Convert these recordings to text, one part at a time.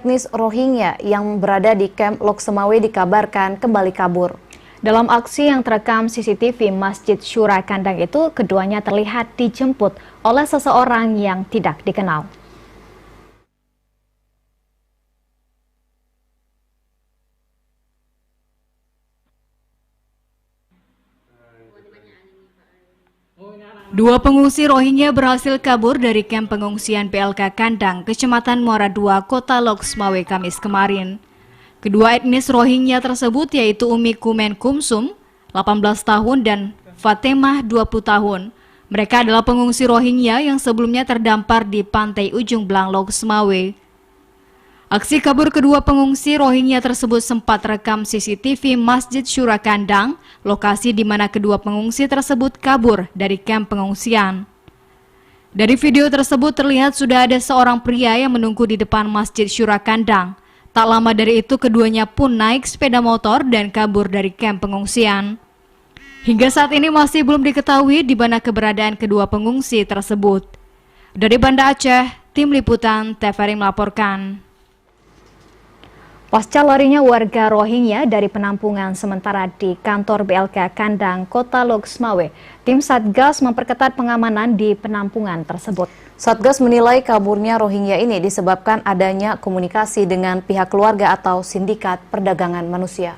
etnis Rohingya yang berada di kamp Lok Semawe dikabarkan kembali kabur. Dalam aksi yang terekam CCTV Masjid Syura Kandang itu, keduanya terlihat dijemput oleh seseorang yang tidak dikenal. Dua pengungsi Rohingya berhasil kabur dari kamp pengungsian PLK Kandang, Kecamatan Muara II, Kota Lok Semawe, Kamis kemarin. Kedua etnis Rohingya tersebut yaitu Umi Kumen Kumsum, 18 tahun, dan Fatemah, 20 tahun. Mereka adalah pengungsi Rohingya yang sebelumnya terdampar di pantai ujung Blang Lok Semawe. Aksi kabur kedua pengungsi Rohingya tersebut sempat rekam CCTV Masjid Syura Kandang, lokasi di mana kedua pengungsi tersebut kabur dari kamp pengungsian. Dari video tersebut terlihat sudah ada seorang pria yang menunggu di depan Masjid Syura Kandang. Tak lama dari itu keduanya pun naik sepeda motor dan kabur dari kamp pengungsian. Hingga saat ini masih belum diketahui di mana keberadaan kedua pengungsi tersebut. Dari Banda Aceh, Tim Liputan TVRI melaporkan. Pasca larinya warga Rohingya dari penampungan sementara di kantor BLK Kandang, Kota Lok Semawe, tim Satgas memperketat pengamanan di penampungan tersebut. Satgas menilai kaburnya Rohingya ini disebabkan adanya komunikasi dengan pihak keluarga atau sindikat perdagangan manusia.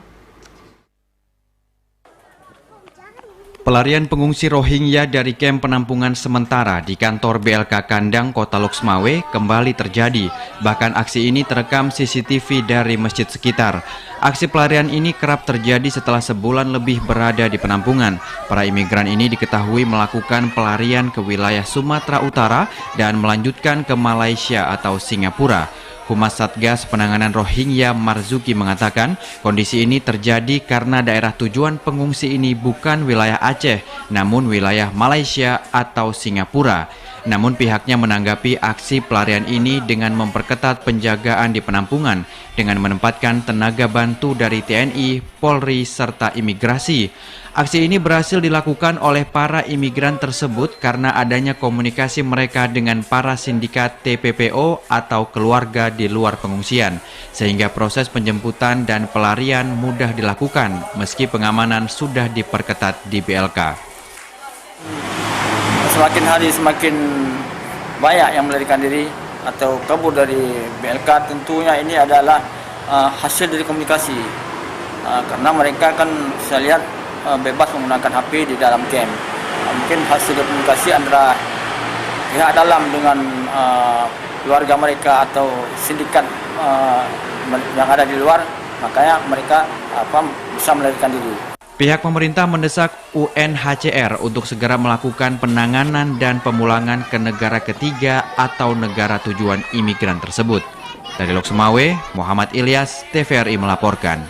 Pelarian pengungsi Rohingya dari kamp penampungan sementara di kantor BLK Kandang, Kota Lok Semawe kembali terjadi. Bahkan aksi ini terekam CCTV dari masjid sekitar. Aksi pelarian ini kerap terjadi setelah sebulan lebih berada di penampungan. Para imigran ini diketahui melakukan pelarian ke wilayah Sumatera Utara dan melanjutkan ke Malaysia atau Singapura. Humas Satgas Penanganan Rohingya Marzuki mengatakan kondisi ini terjadi karena daerah tujuan pengungsi ini bukan wilayah Aceh, namun wilayah Malaysia atau Singapura. Namun pihaknya menanggapi aksi pelarian ini dengan memperketat penjagaan di penampungan dengan menempatkan tenaga bantu dari TNI, Polri, serta imigrasi. Aksi ini berhasil dilakukan oleh para imigran tersebut karena adanya komunikasi mereka dengan para sindikat TPPO atau keluarga di luar pengungsian, sehingga proses penjemputan dan pelarian mudah dilakukan meski pengamanan sudah diperketat di BLK. Semakin hari semakin banyak yang melarikan diri atau kabur dari BLK. Tentunya ini adalah hasil dari komunikasi, karena mereka kan saya lihat bebas menggunakan HP di dalam camp. Mungkin hasil komunikasi antara pihak dalam dengan keluarga mereka atau sindikat yang ada di luar, makanya mereka bisa melarikan diri. Pihak pemerintah mendesak UNHCR untuk segera melakukan penanganan dan pemulangan ke negara ketiga atau negara tujuan imigran tersebut. Dari Lok Semawe, Muhammad Ilyas, TVRI melaporkan.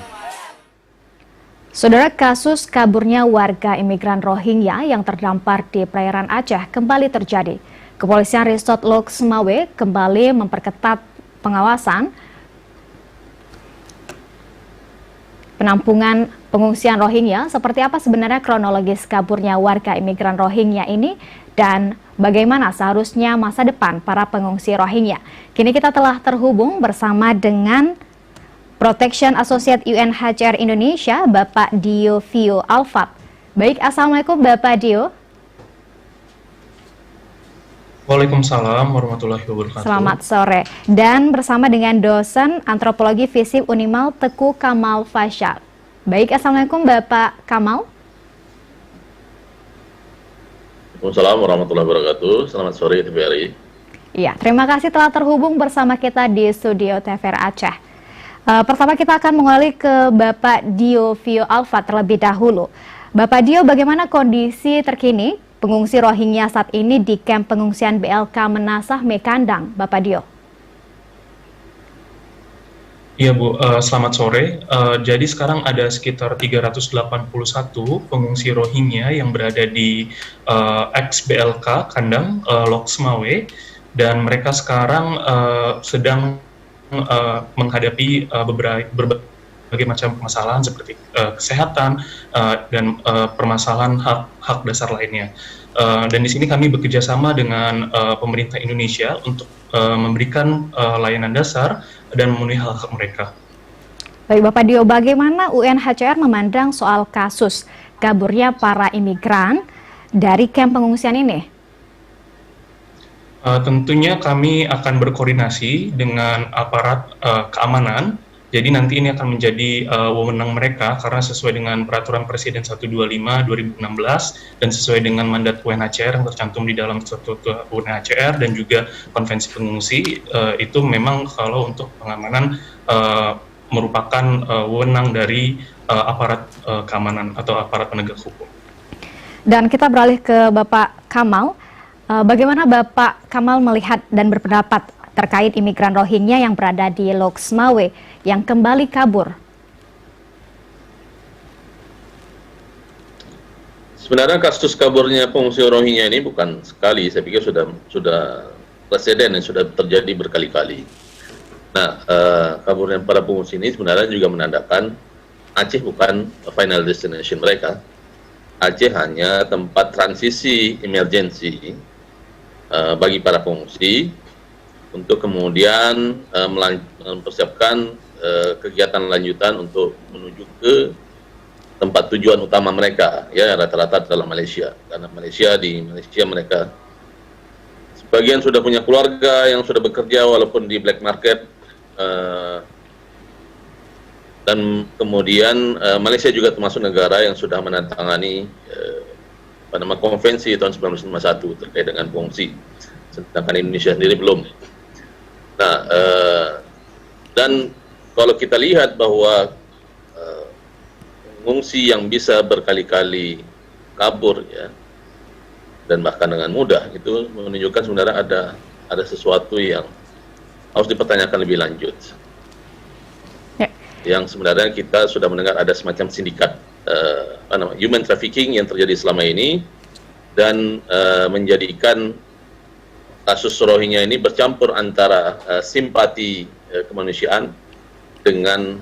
Saudara, kasus kaburnya warga imigran Rohingya yang terdampar di perairan Aceh kembali terjadi. Kepolisian Resort Lok Semawe kembali memperketat pengawasan penampungan pengungsian Rohingya. Seperti apa sebenarnya kronologis kaburnya warga imigran Rohingya ini dan bagaimana seharusnya masa depan para pengungsi Rohingya? Kini kita telah terhubung bersama dengan Protection Associate UNHCR Indonesia, Bapak Dio Vio Alfat. Baik, Assalamualaikum Bapak Dio. Waalaikumsalam warahmatullahi wabarakatuh. Selamat sore. Dan bersama dengan dosen antropologi FISIP Unimal Teku Kamal Fasyal. Baik, Assalamualaikum Bapak Kamal. Waalaikumsalam warahmatullahi wabarakatuh. Selamat sore TVRI. Iya, terima kasih telah terhubung bersama kita di studio TVRI Aceh. Pertama kita akan mengawali ke Bapak Dio Vio Alfat terlebih dahulu. Bapak Dio, bagaimana kondisi terkini pengungsi Rohingya saat ini di kamp pengungsian BLK Menasah Mekandang, Bapak Dio? Iya Bu, selamat sore. Jadi sekarang ada sekitar 381 pengungsi Rohingya yang berada di ex-BLK Kandang, Lok Semawe, dan mereka sekarang sedang menghadapi berbagai berbagai macam permasalahan seperti kesehatan dan permasalahan hak dasar lainnya. Dan di sini kami bekerja sama dengan pemerintah Indonesia untuk memberikan layanan dasar dan memenuhi hak-hak mereka. Baik Bapak Dio, bagaimana UNHCR memandang soal kasus kaburnya para imigran dari kamp pengungsian ini? Tentunya kami akan berkoordinasi dengan aparat keamanan. Jadi nanti ini akan menjadi wewenang mereka karena sesuai dengan Peraturan Presiden 125 2016 dan sesuai dengan mandat UNHCR yang tercantum di dalam Statut UNHCR dan juga Konvensi Pengungsi, itu memang kalau untuk pengamanan merupakan wewenang dari aparat keamanan atau aparat penegak hukum. Dan kita beralih ke Bapak Kamal. Bagaimana Bapak Kamal melihat dan berpendapat terkait imigran Rohingya yang berada di Loks Mawe yang kembali kabur? Sebenarnya kasus kaburnya pengungsi Rohingya ini bukan sekali, saya pikir sudah presiden yang sudah terjadi berkali-kali. Nah, kaburnya para pengungsi ini sebenarnya juga menandakan Aceh bukan final destination mereka. Aceh hanya tempat transisi emergensi bagi para pengungsi untuk kemudian mempersiapkan kegiatan lanjutan untuk menuju ke tempat tujuan utama mereka, ya rata-rata adalah Malaysia. Karena di Malaysia mereka sebagian sudah punya keluarga yang sudah bekerja walaupun di black market, dan kemudian Malaysia juga termasuk negara yang sudah menandatangani konvensi tahun 1951 terkait dengan pengungsi, sedangkan Indonesia sendiri belum. Nah, dan kalau kita lihat bahwa pengungsi yang bisa berkali-kali kabur, ya, dan bahkan dengan mudah, itu menunjukkan sebenarnya ada sesuatu yang harus dipertanyakan lebih lanjut. Yang sebenarnya kita sudah mendengar ada semacam sindikat human trafficking yang terjadi selama ini dan menjadikan kasus Rohingya ini bercampur antara simpati kemanusiaan dengan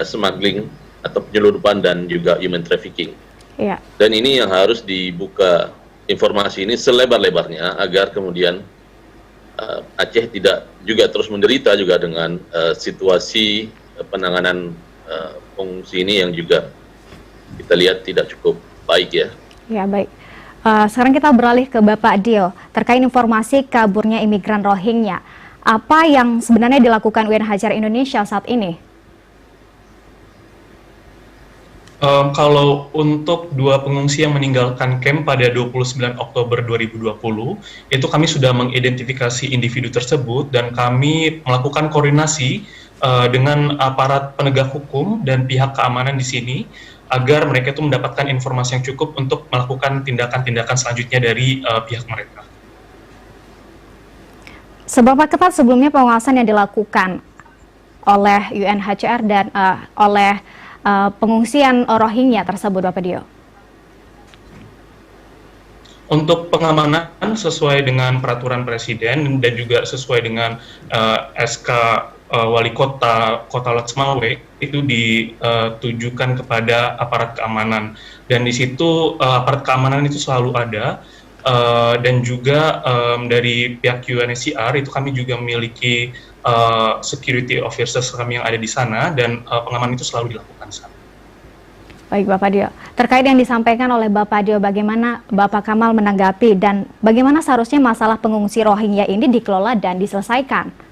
smuggling atau penyelundupan dan juga human trafficking. Ya. Dan ini yang harus dibuka informasi ini selebar-lebarnya agar kemudian Aceh tidak juga terus menderita juga dengan situasi penanganan pengungsi ini yang juga kita lihat tidak cukup baik, ya. Ya, baik. Sekarang kita beralih ke Bapak Dio terkait informasi kaburnya imigran Rohingya. Apa yang sebenarnya dilakukan UNHCR Indonesia saat ini? Kalau untuk dua pengungsi yang meninggalkan camp pada 29 Oktober 2020, itu kami sudah mengidentifikasi individu tersebut dan kami melakukan koordinasi dengan aparat penegak hukum dan pihak keamanan di sini agar mereka itu mendapatkan informasi yang cukup untuk melakukan tindakan-tindakan selanjutnya dari pihak mereka. Seberapa ketat sebelumnya pengawasan yang dilakukan oleh UNHCR dan oleh pengungsian Rohingya tersebut, Bapak Dio? Untuk pengamanan sesuai dengan peraturan presiden dan juga sesuai dengan SK Wali Kota Loks Mawe itu ditujukan kepada aparat keamanan, dan di situ aparat keamanan itu selalu ada, dan juga dari pihak UNHCR itu kami juga memiliki security officers kami yang ada di sana, dan pengamanan itu selalu dilakukan sana. Baik Bapak Dio, terkait yang disampaikan oleh Bapak Dio, bagaimana Bapak Kamal menanggapi dan bagaimana seharusnya masalah pengungsi Rohingya ini dikelola dan diselesaikan?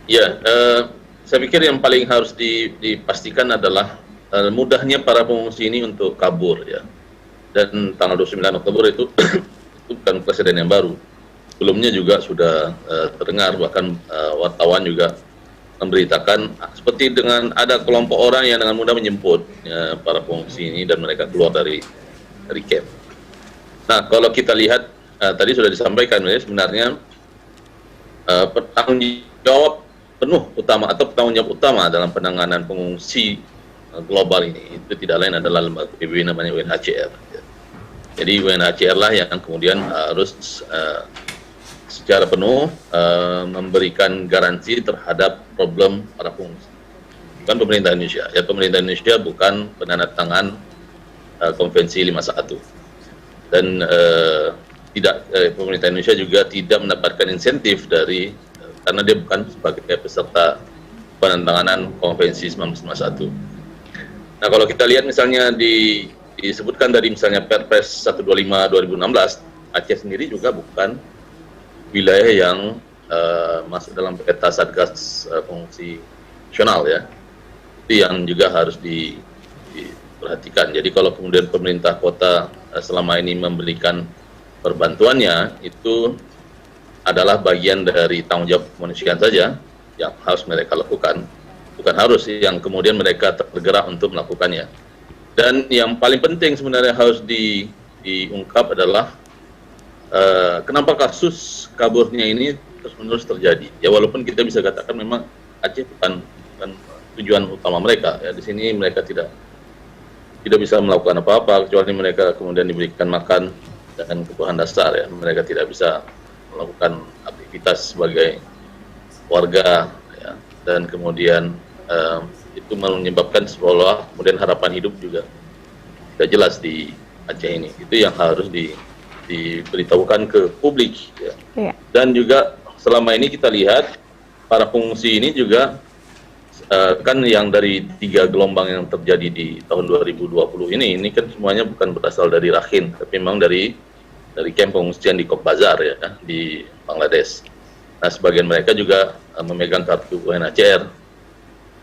Ya, saya pikir yang paling harus dipastikan adalah mudahnya para pengungsi ini untuk kabur, ya. Dan tanggal 29 Oktober itu bukan presiden yang baru. Sebelumnya juga sudah terdengar, bahkan wartawan juga memberitakan seperti dengan ada kelompok orang yang dengan mudah menjemput para pengungsi ini dan mereka keluar dari camp. Nah, kalau kita lihat tadi sudah disampaikan, ya, sebenarnya bertanggung jawab penuh utama atau bertanggung jawab utama dalam penanganan pengungsi global ini itu tidak lain adalah lembaga PBB namanya UNHCR. Jadi UNHCR lah yang kemudian harus secara penuh memberikan garansi terhadap problem para pengungsi. Bukan pemerintah Indonesia, ya pemerintah Indonesia bukan penandatangan Konvensi 51 dan pemerintah Indonesia juga tidak mendapatkan insentif dari karena dia bukan sebagai peserta penandatanganan Konvensi 1951. Nah, kalau kita lihat misalnya disebutkan dari misalnya Perpres 125 2016, Aceh sendiri juga bukan wilayah yang masuk dalam peta Satgas Pengungsi Nasional, ya. Itu yang juga harus diperhatikan. Jadi kalau kemudian pemerintah kota selama ini memberikan perbantuannya, itu adalah bagian dari tanggung jawab kemanusiaan saja yang harus mereka lakukan, bukan harus yang kemudian mereka tergerak untuk melakukannya. Dan yang paling penting sebenarnya harus diungkap adalah kenapa kasus kaburnya ini terus-menerus terjadi. Ya walaupun kita bisa katakan memang Aceh bukan tujuan utama mereka, ya di sini mereka tidak bisa melakukan apa-apa kecuali mereka kemudian diberikan makan dan kebutuhan dasar, ya mereka tidak bisa melakukan aktivitas sebagai warga, ya. Dan kemudian itu menyebabkan seolah kemudian harapan hidup juga tidak jelas di Aceh ini. Itu yang harus diberitahukan ke publik, ya. Yeah. Dan juga selama ini kita lihat para pengungsi ini juga kan yang dari 3 gelombang yang terjadi di tahun 2020 ini kan semuanya bukan berasal dari Rakhine, tapi memang dari kamp pengungsian di Cox's Bazar, ya, di Bangladesh. Nah, sebagian mereka juga memegang kartu UNHCR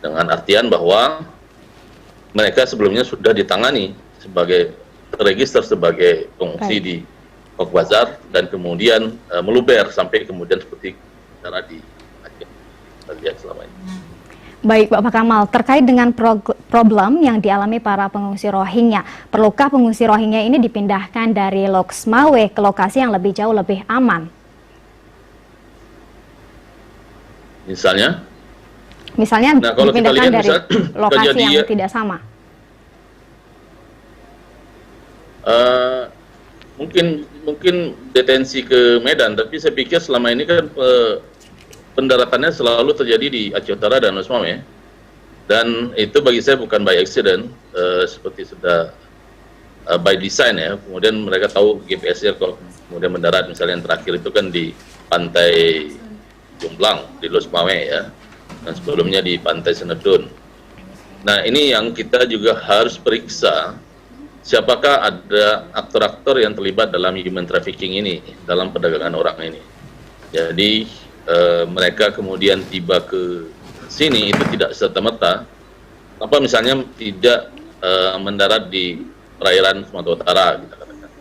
dengan artian bahwa mereka sebelumnya sudah ditangani terregister sebagai pengungsi di Cox's Bazar dan kemudian meluber sampai kemudian seperti cara di Aceh terlihat selama ini. Baik, Bapak Kamal, terkait dengan problem yang dialami para pengungsi Rohingya, perlukah pengungsi Rohingya ini dipindahkan dari Loks Mawe ke lokasi yang lebih jauh, lebih aman? Misalnya, nah, kalau dipindahkan dari lokasi yang tidak sama? Mungkin detensi ke Medan, tapi saya pikir selama ini kan pendaratannya selalu terjadi di Aceh Utara dan Loks Mawe, dan itu bagi saya bukan by accident, seperti sudah by design, ya. Kemudian mereka tahu GPS-nya kalau kemudian mendarat, misalnya yang terakhir itu kan di pantai Jomblang di Loks Mawe, ya, dan sebelumnya di pantai Senedun. Nah, ini yang kita juga harus periksa siapakah ada aktor-aktor yang terlibat dalam human trafficking ini, dalam perdagangan orang ini. Jadi mereka kemudian tiba ke sini itu tidak serta-merta, apa misalnya tidak mendarat di perairan Sumatera Utara, kita katakan.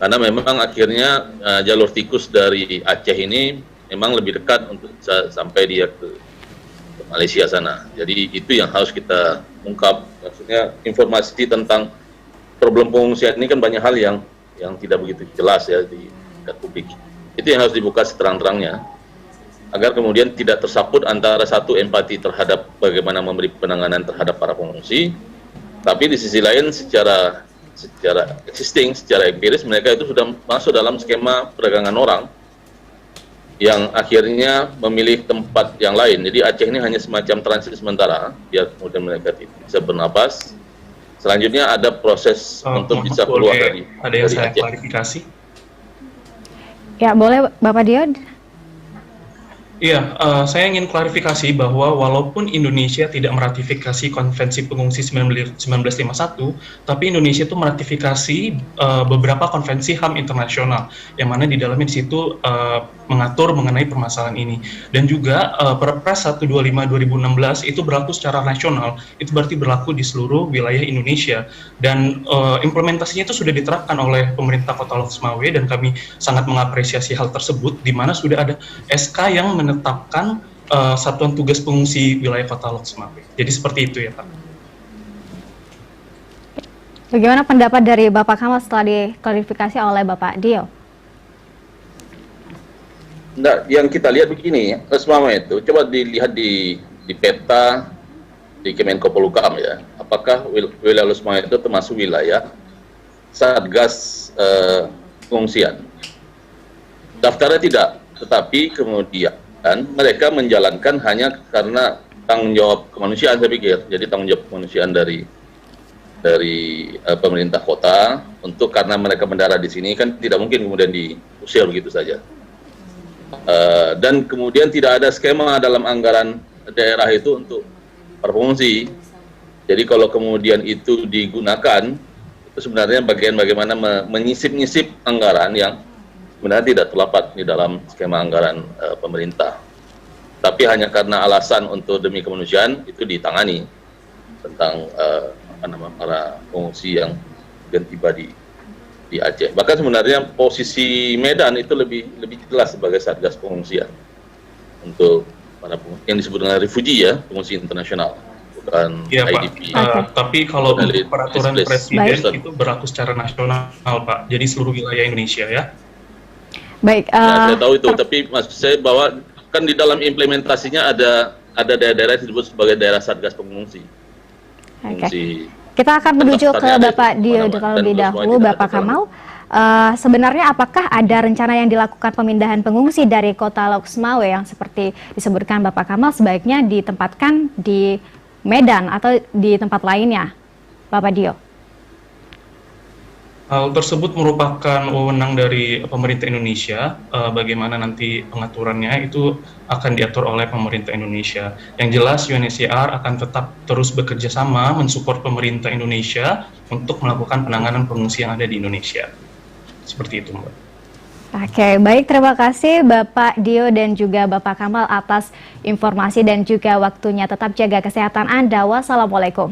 Karena memang akhirnya jalur tikus dari Aceh ini memang lebih dekat untuk sampai dia ke Malaysia sana. Jadi itu yang harus kita ungkap. Maksudnya informasi tentang problem pengungsian ini kan banyak hal yang tidak begitu jelas, ya, di tingkat publik. Itu yang harus dibuka seterang-terangnya, agar kemudian tidak tersaput antara satu empati terhadap bagaimana memberi penanganan terhadap para pengungsi, tapi di sisi lain secara existing, secara empiris mereka itu sudah masuk dalam skema perdagangan orang yang akhirnya memilih tempat yang lain. Jadi Aceh ini hanya semacam transit sementara biar kemudian mereka bisa bernapas. Selanjutnya ada proses untuk bisa keluar dari ada yang saya Aceh. klarifikasi. Ya, boleh Bapak Dion. Iya, saya ingin klarifikasi bahwa walaupun Indonesia tidak meratifikasi Konvensi Pengungsi 1951, tapi Indonesia itu meratifikasi beberapa konvensi HAM internasional, yang mana di dalamnya di situ mengatur mengenai permasalahan ini. Dan juga Perpres 125 2016 itu berlaku secara nasional, itu berarti berlaku di seluruh wilayah Indonesia. Dan implementasinya itu sudah diterapkan oleh pemerintah Kota Loks Mawe, dan kami sangat mengapresiasi hal tersebut, di mana sudah ada SK yang menetapkan satuan tugas pengungsi wilayah Kota Loks Mawe. Jadi seperti itu, ya Pak. Bagaimana pendapat dari Bapak Kamal setelah diklarifikasi oleh Bapak Dio? Nah, yang kita lihat begini, Loks Mawe itu coba dilihat di peta di Kemenko Polhukam, ya. Apakah wilayah Loks Mawe itu termasuk wilayah Satgas pengungsian? Daftarnya tidak. tetapi kemudian mereka menjalankan hanya karena tanggung jawab kemanusiaan, saya pikir. Jadi tanggung jawab kemanusiaan dari pemerintah kota untuk, karena mereka mendarat di sini kan tidak mungkin kemudian diusir begitu saja. Dan kemudian tidak ada skema dalam anggaran daerah itu untuk para pengungsi. Jadi kalau kemudian itu digunakan, itu sebenarnya bagaimana menyisip-nyisip anggaran yang sebenarnya tidak terdapat di dalam skema anggaran pemerintah. Tapi hanya karena alasan untuk demi kemanusiaan itu ditangani tentang para pengungsi yang tiba di Aceh. Bahkan sebenarnya posisi Medan itu lebih jelas sebagai satgas pengungsian untuk para pengungsi yang disebut dengan refugee, ya, pengungsi internasional, bukan Iya, IDP. Pak. Tapi kalau untuk peraturan presiden Baik. itu berlaku secara nasional, Pak. Jadi seluruh wilayah Indonesia, ya. Baik, Ya, saya tahu itu, tapi maksud saya bahwa kan di dalam implementasinya ada daerah-daerah yang disebut sebagai daerah satgas pengungsi. Pengungsi. kita akan menuju ke Daftarnya ada Bapak di Dio mana-mana, terlebih dan dahulu, semua tidak Bapak ada Kamal. Sebenarnya apakah ada rencana yang dilakukan pemindahan pengungsi dari kota Loks Mawe yang seperti disebutkan Bapak Kamal sebaiknya ditempatkan di Medan atau di tempat lainnya, Bapak Dio? Hal tersebut merupakan wewenang dari pemerintah Indonesia. Bagaimana nanti pengaturannya itu akan diatur oleh pemerintah Indonesia. Yang jelas UNHCR akan tetap terus bekerja sama mensupport pemerintah Indonesia untuk melakukan penanganan pengungsi yang ada di Indonesia. Seperti itu, Mbak. Oke, baik, terima kasih Bapak Dio dan juga Bapak Kamal atas informasi dan juga waktunya. Tetap jaga kesehatan Anda. Wassalamualaikum.